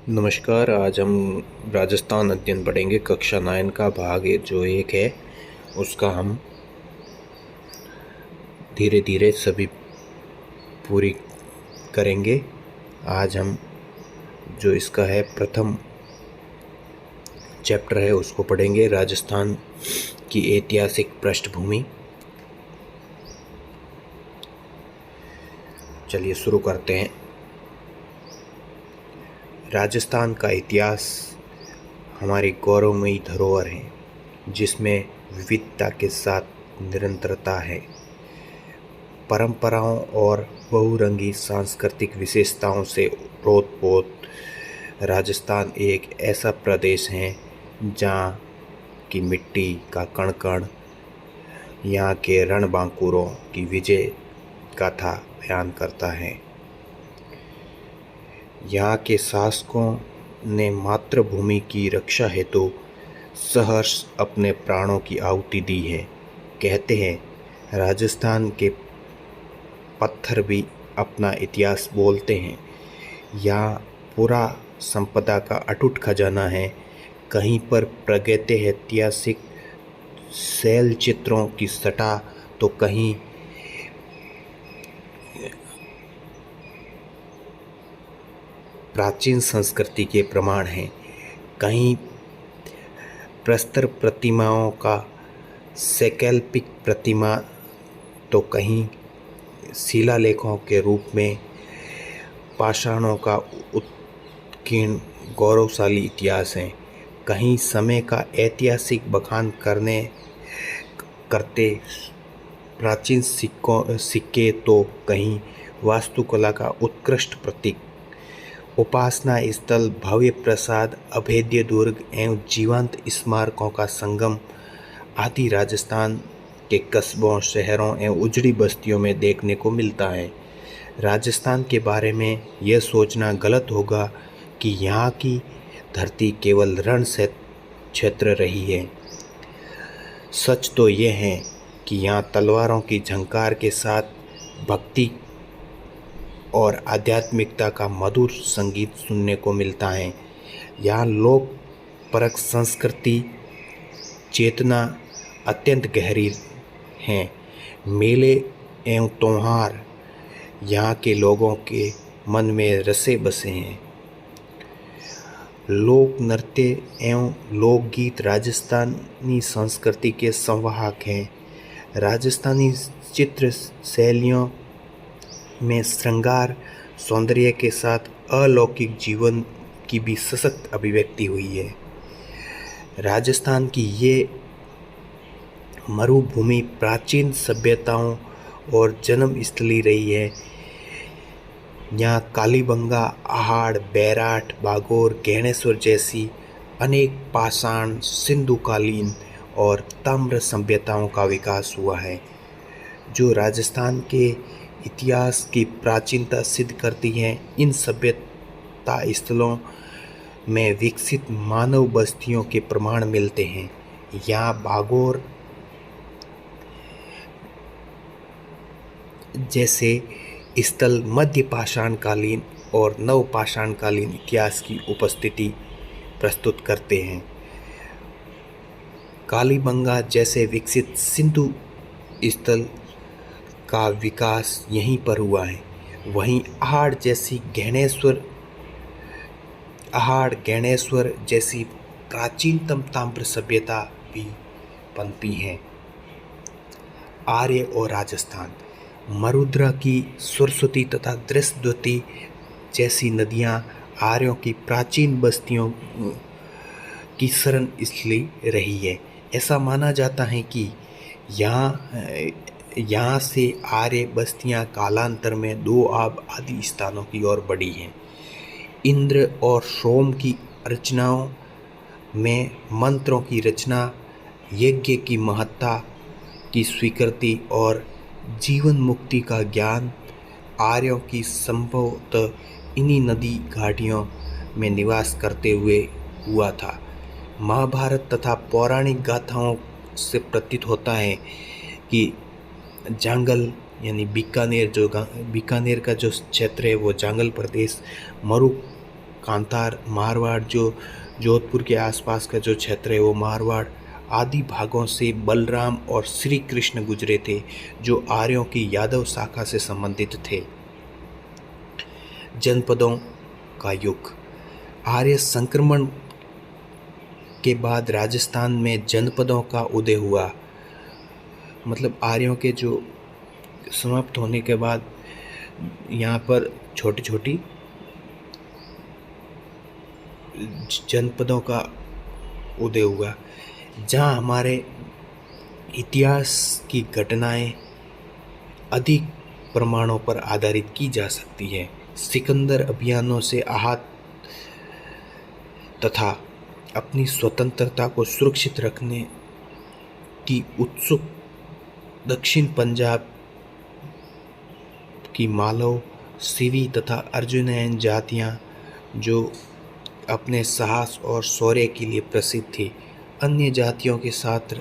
नमस्कार। आज हम राजस्थान अध्ययन पढ़ेंगे। कक्षा 9 का भाग जो 1 है उसका हम धीरे धीरे सभी पूरी करेंगे। आज हम जो इसका है प्रथम चैप्टर है उसको पढ़ेंगे, राजस्थान की ऐतिहासिक पृष्ठभूमि। चलिए शुरू करते हैं। राजस्थान का इतिहास हमारी गौरवमयी धरोहर है, जिसमें विविधता के साथ निरंतरता है। परंपराओं और बहुरंगी सांस्कृतिक विशेषताओं से ओतप्रोत राजस्थान एक ऐसा प्रदेश है जहाँ की मिट्टी का कण कण यहाँ के रणबांकुरों की विजय गाथा बयान करता है। यहाँ के शासकों ने मातृभूमि की रक्षा हेतु सहर्ष अपने प्राणों की आहुति दी है। कहते हैं राजस्थान के पत्थर भी अपना इतिहास बोलते हैं। यहाँ पूरा संपदा का अटूट खजाना है। कहीं पर प्रागैतिहासिक शैल चित्रों की सटा तो कहीं प्राचीन संस्कृति के प्रमाण हैं। कहीं प्रस्तर प्रतिमाओं का वैकल्पिक प्रतिमा तो कहीं शिलालेखों के रूप में पाषाणों का उत्कीर्ण गौरवशाली इतिहास है। कहीं समय का ऐतिहासिक बखान करते प्राचीन सिक्के तो कहीं वास्तुकला का उत्कृष्ट प्रतीक। उपासना स्थल, भव्य प्रसाद, अभेद्य दुर्ग एवं जीवंत स्मारकों का संगम आदि राजस्थान के कस्बों, शहरों एवं उजड़ी बस्तियों में देखने को मिलता है। राजस्थान के बारे में यह सोचना गलत होगा कि यहाँ की धरती केवल रण से क्षेत्र रही है। सच तो यह है कि यहाँ तलवारों की झंकार के साथ भक्ति और आध्यात्मिकता का मधुर संगीत सुनने को मिलता है। यहाँ लोक परक संस्कृति चेतना अत्यंत गहरी है। मेले एवं त्योहार यहाँ के लोगों के मन में रसे बसे हैं। लोक नृत्य एवं लोकगीत राजस्थानी संस्कृति के संवाहक हैं। राजस्थानी चित्र शैलियों में श्रृंगार सौंदर्य के साथ अलौकिक जीवन की भी सशक्त अभिव्यक्ति हुई है। राजस्थान की ये मरुभूमि प्राचीन सभ्यताओं और जन्म स्थली रही है। यहाँ कालीबंगा, आहड़, बैराठ, बागोर, गहनेश्वर जैसी अनेक पाषाण, सिंधुकालीन और ताम्र सभ्यताओं का विकास हुआ है, जो राजस्थान के इतिहास की प्राचीनता सिद्ध करती हैं। इन सभ्यता स्थलों में विकसित मानव बस्तियों के प्रमाण मिलते हैं। यहाँ बागोर जैसे स्थल मध्य पाषाणकालीन और नव पाषाणकालीन इतिहास की उपस्थिति प्रस्तुत करते हैं। कालीबंगा जैसे विकसित सिंधु स्थल का विकास यहीं पर हुआ है। वहीं आहड़ गहनेश्वर जैसी प्राचीनतम ताम्र सभ्यता भी पनपी है। आर्य और राजस्थान, मरुद्रा की सरस्वती तथा दृष्टद्वती जैसी नदियाँ आर्यों की प्राचीन बस्तियों की शरण स्थली रही है। ऐसा माना जाता है कि यहाँ से आर्य बस्तियाँ कालांतर में दोआब आदि स्थानों की ओर बढ़ी हैं। इंद्र और सोम की रचनाओं में मंत्रों की रचना, यज्ञ की महत्ता की स्वीकृति और जीवन मुक्ति का ज्ञान आर्यों की संभवतः इन्हीं नदी घाटियों में निवास करते हुए हुआ था। महाभारत तथा पौराणिक गाथाओं से प्रतीत होता है कि जांगल यानी बीकानेर का जो क्षेत्र है वो जांगल प्रदेश मरु कांतार, मारवाड़, जो जोधपुर के आसपास का जो क्षेत्र है वो मारवाड़ आदि भागों से बलराम और श्री कृष्ण गुजरे थे, जो आर्यों की यादव शाखा से संबंधित थे। जनपदों का युग। आर्य संक्रमण के बाद राजस्थान में जनपदों का उदय हुआ। मतलब आर्यों के जो समाप्त होने के बाद यहाँ पर छोटी छोटी जनपदों का उदय हुआ, जहाँ हमारे इतिहास की घटनाएं अधिक प्रमाणों पर आधारित की जा सकती है। सिकंदर अभियानों से आहत तथा अपनी स्वतंत्रता को सुरक्षित रखने की उत्सुक दक्षिण पंजाब की मालव, सिवी तथा अर्जुनयन जातियां, जो अपने साहस और शौर्य के लिए प्रसिद्ध थी, अन्य जातियों के साथ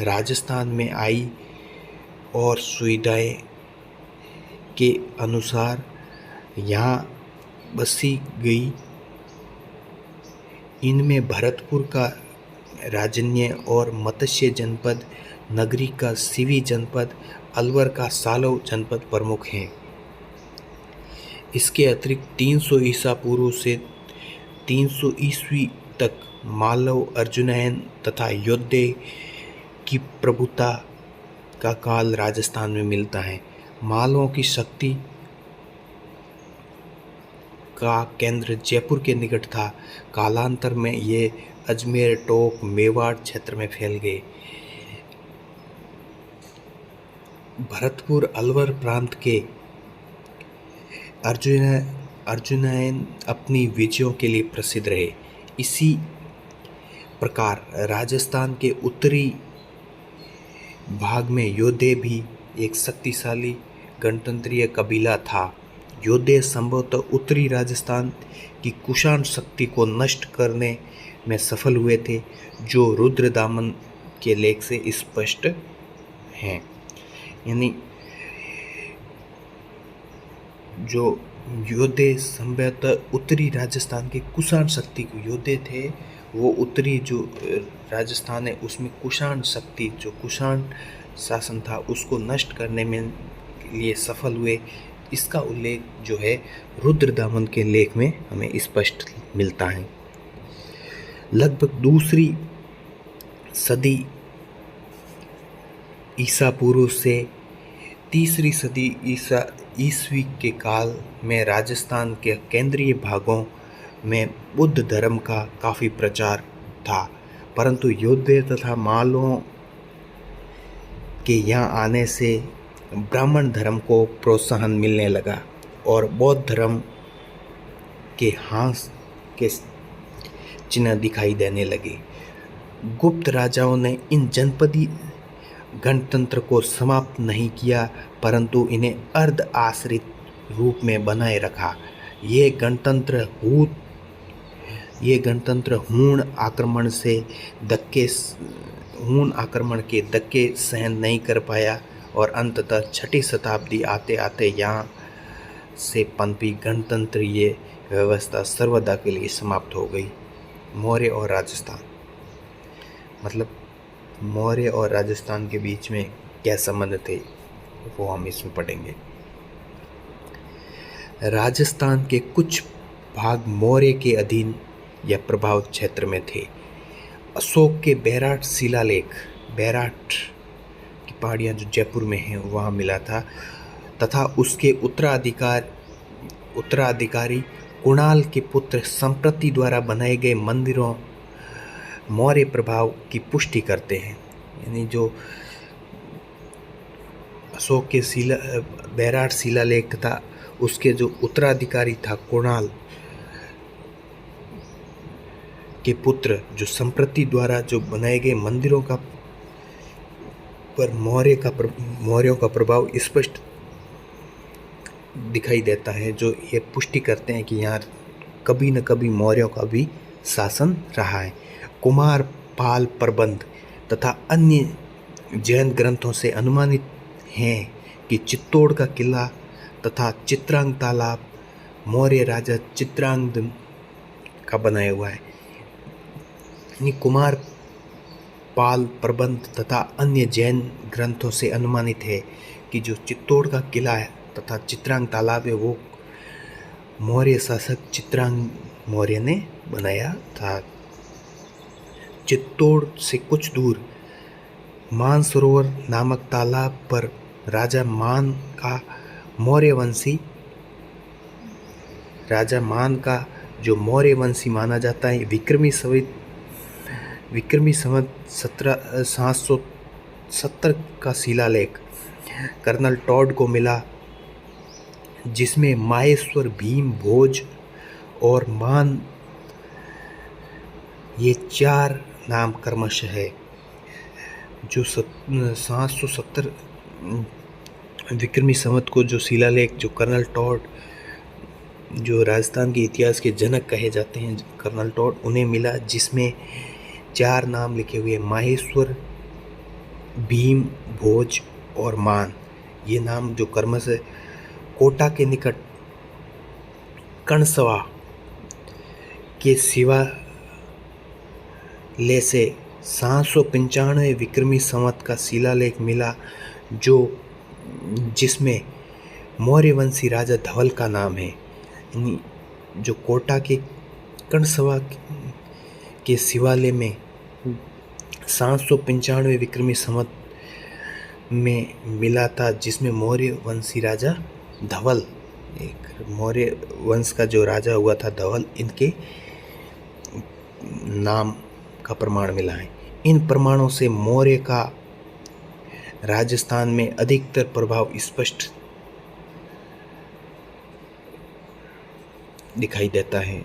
राजस्थान में आई और सुविधाएं के अनुसार यहाँ बसी गई। इनमें भरतपुर का राजन्य और मत्स्य जनपद, नगरी का सिवी जनपद, अलवर का सालव जनपद प्रमुख हैं। इसके अतिरिक्त 300 ईसा पूर्व से 300 ईस्वी तक मालव, अर्जुनयन तथा यौध्य की प्रभुता का काल राजस्थान में मिलता है। मालवों की शक्ति का केंद्र जयपुर के निकट था। कालांतर में ये अजमेर, टोंक, मेवाड़ क्षेत्र में फैल गए। भरतपुर, अलवर प्रांत के अर्जुनयन अपनी विजयों के लिए प्रसिद्ध रहे। इसी प्रकार राजस्थान के उत्तरी भाग में यौध्य भी एक शक्तिशाली गणतंत्रीय कबीला था। यौध्य संभवतः उत्तरी राजस्थान की कुषाण शक्ति को नष्ट करने में सफल हुए थे, जो रुद्रदामन के लेख से स्पष्ट हैं। यानी जो यौध्य संभवतः उत्तरी राजस्थान के कुषाण शक्ति को यौध्य थे, वो उत्तरी जो राजस्थान है उसमें कुषाण शक्ति, जो कुषाण शासन था, उसको नष्ट करने में लिए सफल हुए। इसका उल्लेख जो है रुद्रदामन के लेख में हमें स्पष्ट मिलता है। लगभग दूसरी सदी ईसा पूर्व से तीसरी सदी ईस्वी के काल में राजस्थान के केंद्रीय भागों में बुद्ध धर्म का काफ़ी प्रचार था, परंतु यौध्य तथा मालवों के यहाँ आने से ब्राह्मण धर्म को प्रोत्साहन मिलने लगा और बौद्ध धर्म के ह्रास के चिन्ह दिखाई देने लगे। गुप्त राजाओं ने इन जनपदी गणतंत्र को समाप्त नहीं किया, परंतु इन्हें अर्ध आश्रित रूप में बनाए रखा। ये गणतंत्र हूण आक्रमण के धक्के सहन नहीं कर पाया और अंततः 6ठी शताब्दी आते आते यहाँ से पनपी गणतंत्रीय व्यवस्था सर्वदा के लिए समाप्त हो गई। मौर्य और राजस्थान, मतलब मौर्य और राजस्थान के बीच में क्या संबंध थे वो हम इसमें पढ़ेंगे। राजस्थान के कुछ भाग मौर्य के अधीन या प्रभाव क्षेत्र में थे। अशोक के बैराट शिलालेख, बैराट की पहाड़ियाँ जो जयपुर में हैं वहाँ मिला था, तथा उसके उत्तराधिकारी कुणाल के पुत्र संप्रति द्वारा बनाए गए मंदिरों मौर्य प्रभाव की पुष्टि करते हैं। यानी जो अशोक के बैराट शिलालेख था, उसके जो उत्तराधिकारी था कुणाल के पुत्र, जो संप्रति द्वारा जो बनाए गए मंदिरों का पर मौर्यों का प्रभाव स्पष्ट दिखाई देता है, जो ये पुष्टि करते हैं कि यहाँ कभी न कभी मौर्यों का भी शासन रहा है। कुमार पाल प्रबंध तथा अन्य जैन ग्रंथों से अनुमानित हैं कि चित्तौड़ का किला तथा चित्रांग तालाब मौर्य राजा चित्रांगद का बनाया हुआ है। कुमार पाल प्रबंध तथा अन्य जैन ग्रंथों से अनुमानित है कि जो चित्तौड़ का किला है तथा चित्रांग तालाब है वो मौर्य शासक चित्रांग मौर्य ने बनाया था। चित्तौड़ से कुछ दूर मानसरोवर नामक तालाब पर राजा मान का जो मौर्य वंशी माना जाता है, विक्रमी संवत 770 का शिलालेख कर्नल टॉड को मिला, जिसमें माहेश्वर, भीम, भोज और मान ये 4 नाम क्रमशः है। जो 770 विक्रमी संवत को जो शिलालेख जो कर्नल टॉड, जो राजस्थान के इतिहास के जनक कहे जाते हैं कर्नल टॉड, उन्हें मिला, जिसमें 4 नाम लिखे हुए माहेश्वर, भीम, भोज और मान। ये नाम जो क्रमशः कोटा के निकट कणसवा के शिवालय से 795 विक्रमी संवत का शिलालेख मिला, जिसमें मौर्यवंशी राजा धवल का नाम है। जो कोटा के कणसवा के शिवालय में 795 विक्रमी संवत में मिला था, जिसमें मौर्य वंशी राजा धवल, एक मौर्य वंश का जो राजा हुआ था धवल, इनके नाम का प्रमाण मिला है। इन प्रमाणों से मौर्य का राजस्थान में अधिकतर प्रभाव स्पष्ट दिखाई देता है,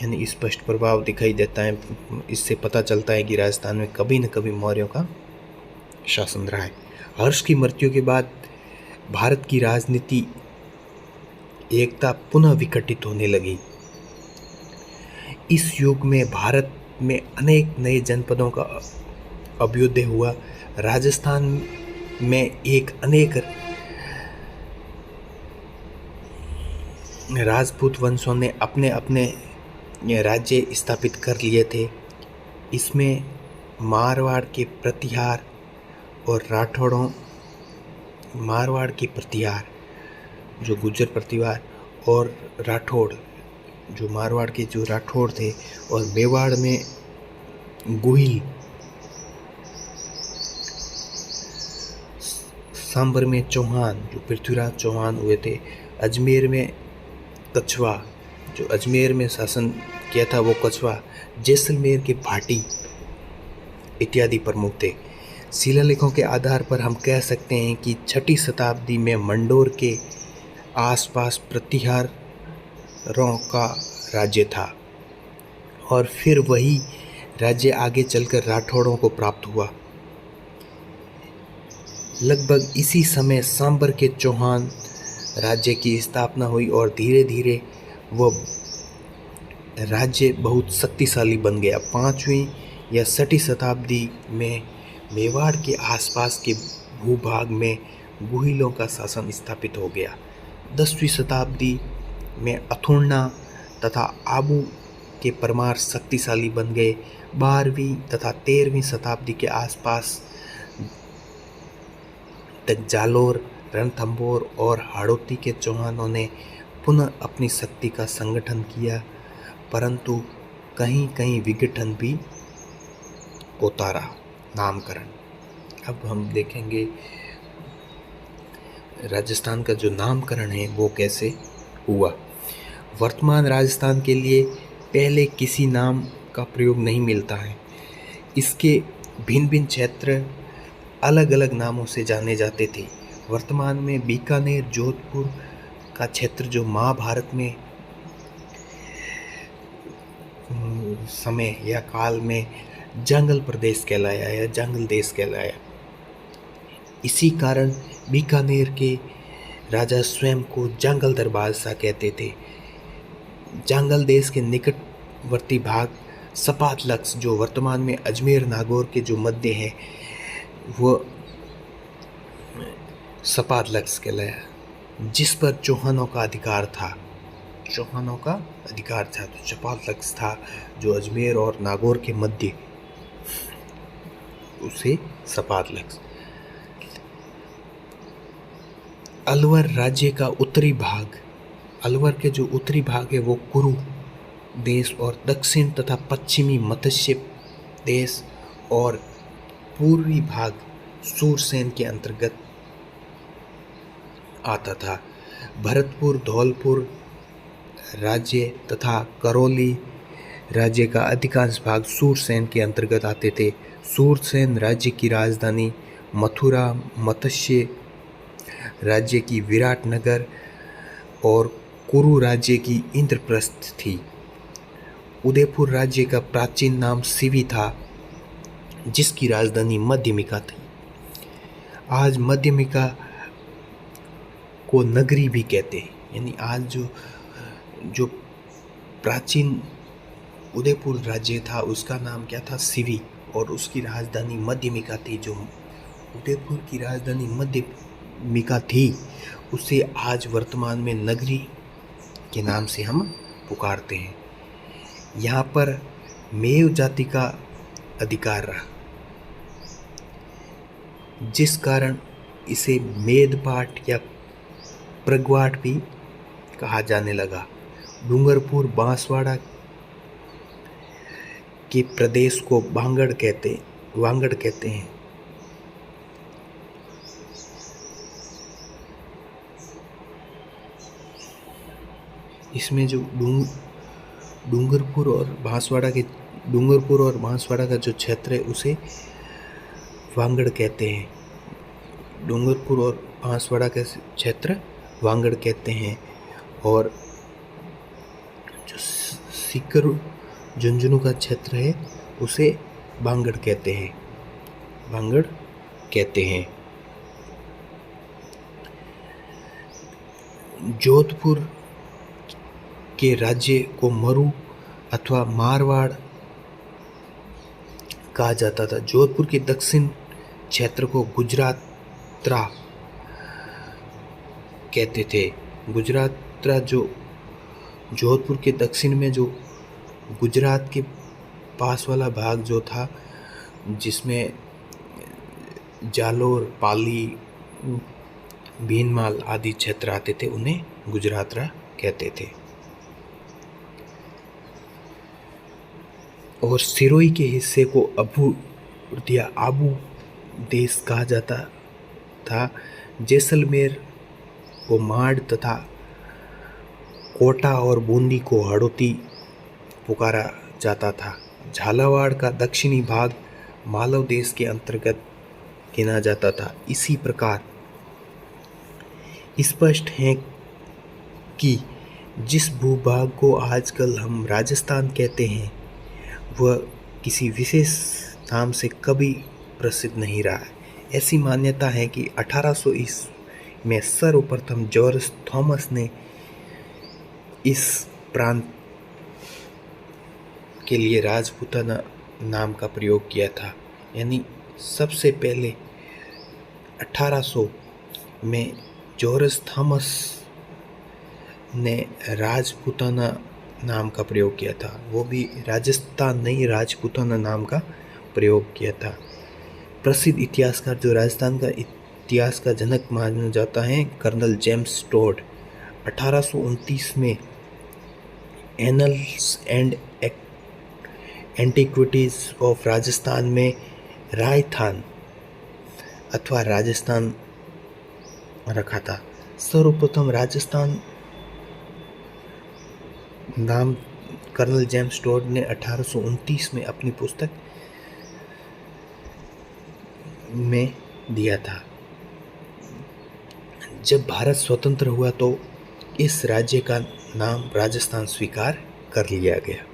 यानी स्पष्ट प्रभाव दिखाई देता है। इससे पता चलता है कि राजस्थान में कभी न कभी मौर्यों का शासन रहा है। हर्ष की मृत्यु के बाद भारत की राजनीति एकता पुनः विकटित होने लगी। इस युग में भारत में अनेक नए जनपदों का अभ्युदय हुआ। राजस्थान में अनेक राजपूत वंशों ने अपने अपने राज्य स्थापित कर लिए थे। इसमें मारवाड़ के प्रतिहार और मारवाड़ के प्रतिहार जो गुर्जर प्रतिहार और राठौड़ जो मारवाड़ के जो राठौड़ थे, और मेवाड़ में गुहिल, सांबर में चौहान जो पृथ्वीराज चौहान हुए थे, अजमेर में कछवा जो अजमेर में शासन किया था वो कछवा, जैसलमेर के भाटी इत्यादि प्रमुख थे। शिलालेखों के आधार पर हम कह सकते हैं कि 6ठी शताब्दी में मंडोर के आसपास प्रतिहारों का राज्य था, और फिर वही राज्य आगे चलकर राठौड़ों को प्राप्त हुआ। लगभग इसी समय सांबर के चौहान राज्य की स्थापना हुई और धीरे धीरे वह राज्य बहुत शक्तिशाली बन गया। 5वीं या 6ठी शताब्दी में मेवाड़ के आसपास के भूभाग में गुहिलों का शासन स्थापित हो गया। 10वीं शताब्दी में अथुर्णा तथा आबू के परमार शक्तिशाली बन गए। 12वीं तथा 13वीं शताब्दी के आसपास तक जालोर, रणथंभौर और हाड़ौती के चौहानों ने पुनः अपनी शक्ति का संगठन किया, परंतु कहीं कहीं विघटन भी होता रहा। नामकरण, अब हम देखेंगे राजस्थान का जो नामकरण है वो कैसे हुआ। वर्तमान राजस्थान के लिए पहले किसी नाम का प्रयोग नहीं मिलता है। इसके भिन्न भिन्न क्षेत्र अलग अलग नामों से जाने जाते थे। वर्तमान में बीकानेर, जोधपुर का क्षेत्र जो महाभारत में समय या काल में जंगल प्रदेश कहलाया या जंगल देश कहलाया। इसी कारण बीकानेर के राजा स्वयं को जंगल दरबार सा कहते थे। जंगल देश के निकटवर्ती भाग सपात लक्स जो वर्तमान में अजमेर नागौर के जो मध्य है वो सपात लक्स कहलाया, जिस पर चौहानों का अधिकार था। चौहानों का अधिकार था। तो चपालक्स था जो अजमेर और नागौर के मध्य, उसे सपालक्स। अलवर राज्य का उत्तरी भाग, अलवर के जो उत्तरी भाग है वो कुरु देश और दक्षिण तथा पश्चिमी मत्स्य देश और पूर्वी भाग सूरसेन के अंतर्गत आता था। भरतपुर, धौलपुर राज्य तथा करौली राज्य का अधिकांश भाग सूरसेन के अंतर्गत आते थे। सूरसेन राज्य की राजधानी मथुरा, मत्स्य राज्य की विराटनगर और कुरु राज्य की इंद्रप्रस्थ थी। उदयपुर राज्य का प्राचीन नाम सिवी था, जिसकी राजधानी मध्यमिका थी। आज मध्यमिका को नगरी भी कहते हैं, यानी आज जो प्राचीन उदयपुर राज्य था उसका नाम क्या था, सिवी, और उसकी राजधानी मध्यमिका थी। जो उदयपुर की राजधानी मध्यमिका थी उसे आज वर्तमान में नगरी के नाम से हम पुकारते हैं। यहाँ पर मेव जाति का अधिकार रहा, जिस कारण इसे मेदपाट या प्रगवाट भी कहा जाने लगा। डूंगरपुर, बांसवाड़ा के प्रदेश को वांगड़ कहते हैं। इसमें जो डूंगरपुर और बांसवाड़ा का जो क्षेत्र है उसे वांगड़ कहते हैं। डूंगरपुर और बांसवाड़ा का क्षेत्र वांगड़ कहते हैं, और जो सीकर झुंझुनू का क्षेत्र है उसे वांगड़ कहते हैं। जोधपुर के राज्य को मरु अथवा मारवाड़ कहा जाता था। जोधपुर के दक्षिण क्षेत्र को गुजरातरा कहते थे। गुजरातरा जो जोधपुर के दक्षिण में जो गुजरात के पास वाला भाग जो था, जिसमें जालोर, पाली, भीनमाल आदि क्षेत्र आते थे, उन्हें गुजरातरा कहते थे। और सिरोही के हिस्से को आबू देश कहा जाता था। जैसलमेर को माड़ तथा कोटा और बूंदी को हड़ौती पुकारा जाता था। झालावाड़ का दक्षिणी भाग मालव देश के अंतर्गत गिना जाता था। इसी प्रकार स्पष्ट है कि जिस भूभाग को आजकल हम राजस्थान कहते हैं वह किसी विशेष नाम से कभी प्रसिद्ध नहीं रहा है। ऐसी मान्यता है कि 1800 ईस्वी में सर्वप्रथम जॉर्ज थॉमस ने इस प्रांत के लिए राजपूताना नाम का प्रयोग किया था। यानी सबसे पहले 1800 में जॉर्ज थॉमस ने राजपूताना नाम का प्रयोग किया था। वो भी राजस्थान नहीं, राजपूताना नाम का प्रयोग किया था। प्रसिद्ध इतिहासकार जो राजस्थान का इतिहास का जनक माना जाता है, कर्नल जेम्स टोड, 1829 में annuls and antiquities of Rajasthan में रायथान अथवा राजस्थान रखा था। सर्वप्रथम राजस्थान नाम कर्नल जेम्स टोड ने 1829 में अपनी पुस्तक में दिया था। जब भारत स्वतंत्र हुआ तो इस राज्य का नाम राजस्थान स्वीकार कर लिया गया।